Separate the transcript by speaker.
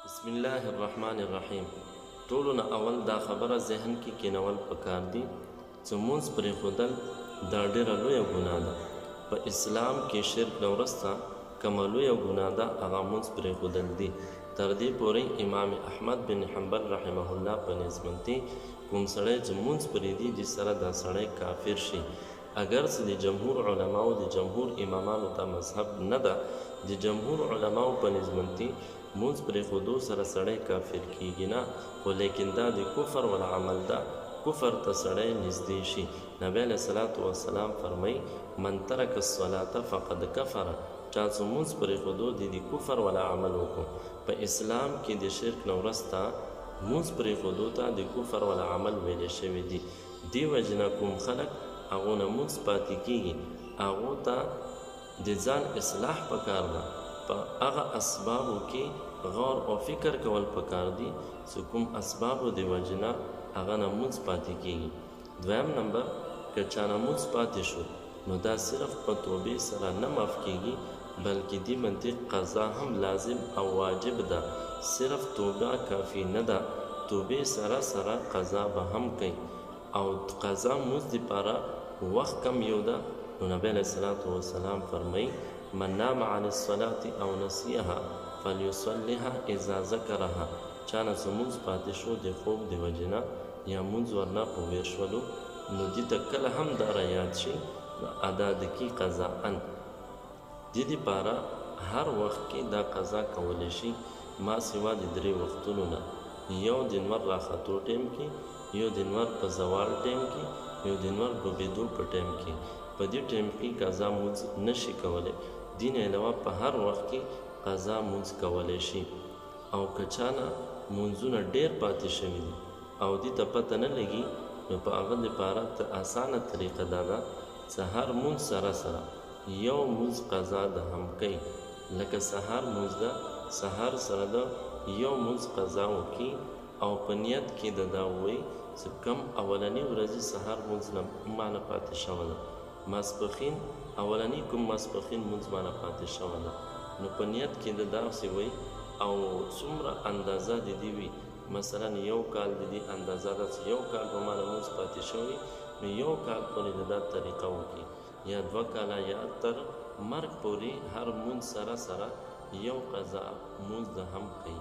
Speaker 1: بسم الله الرحمن الرحیم. ټولو نه اول دا خبره ذهن کې کینول پکار دي چې مونځ پرېښودل دا ډېره لویه ګناه ده. په اسلام کې شرک نه وروسته کومه لویه ګناه ده هغه مونځ پرېښودل دي. تر دې پورې امام احمد بن حنبل رحمه الله په نسبتي کوم سړی چې مونځ پرېږدي د سره دا سړی کافر شي. اگر چې د جمهور علماو د جمهور امامانو دا مذهب نه ده، د جمهور علماو په نسبتي مونځ پرېښودو سره سړی کافر کیږي نه، خو لیکن دا د کفر والعمل ده، کفر ته سړی نږدې شي. نبی علیه صلات وسلام فرمایي من ترک الصلاة فقد کفر، چا چې مونځ پرېښودو د کفر والعمل وکړو. په اسلام کې د شرک نه وروسته مونځ پرېښودو ته د کفر والعمل ویلی شوي دي. دې وجې نه کوم خلک هغو نه مونځ پاتې کیږي، هغو ته د ځان اصلاح پکار ده. په هغه اسبابو کې غور او فکر کول پکار دي چې کوم اسبابو د وجې نه هغه نه مونځ پاتې کیږي. دویم نمبر، که چا نه مونځ پاتې شو نو دا صرف په توبې سره نه معاف کیږي، بلکې دې منطق قضا هم لازم او واجب ده. صرف توبه کافی نه ده، توبې سره سره قضا به هم کوي، او قضا مونځ دپاره وخت کم یو ده. نو نبی علیه صلات وسلام فرمایي من نام عن الصلاة او نسیها فلیصلها اذا ذکرها، چا نه چې مونځ پاتې شو د خوب د وجې نه یا مونځ ورنه په ویر شولو، نو دې ته کله هم دا یاد شي نو ادا د کی قضاءً. دې دپاره هر وخت کې دا قضا کولی شي، ما سوا د 3 وختونو نه، یو د نور راختو ټیم کې، یو د نور په زوال ټیم کې، یو د نور ډوبېدو په ټیم کې. په دې ټیم کې قضا مونځ نشي کولی. دین علاوه په هر وخت کې قضا مونځ کولی شي. او که چا نه مونځونه ډېر پاتې شوي دي او دې ته پته نه لګي، نو په هغه دپاره ته اسانه طریقه دا ده چې هر مونځ سره سره یو مونځ قضا ده هم کوي. لکه سهار مونځ ده، سهار سره ده یو مونځ قضا وکړي او په نیت کې د دا ووایي چې کم اولنۍ ورځې سهار مونځ نه مانه پاتې شوه ده، ماسپښین اولنی کوم ماسپښین مونځ مانه پاتې شوه ده، نو په نیت کې د داسې وایي. او څومره اندازه د دې وي، مثلا یو کال د دې اندازه ده چې یو کال به مانه مونځ پاتې شوی، نو یو کال پورې د دا طریقه وکړي، یا 2 کاله یا تر مرګ پورې هر مونځ سره سره یو قضا مونځ ده هم کوي.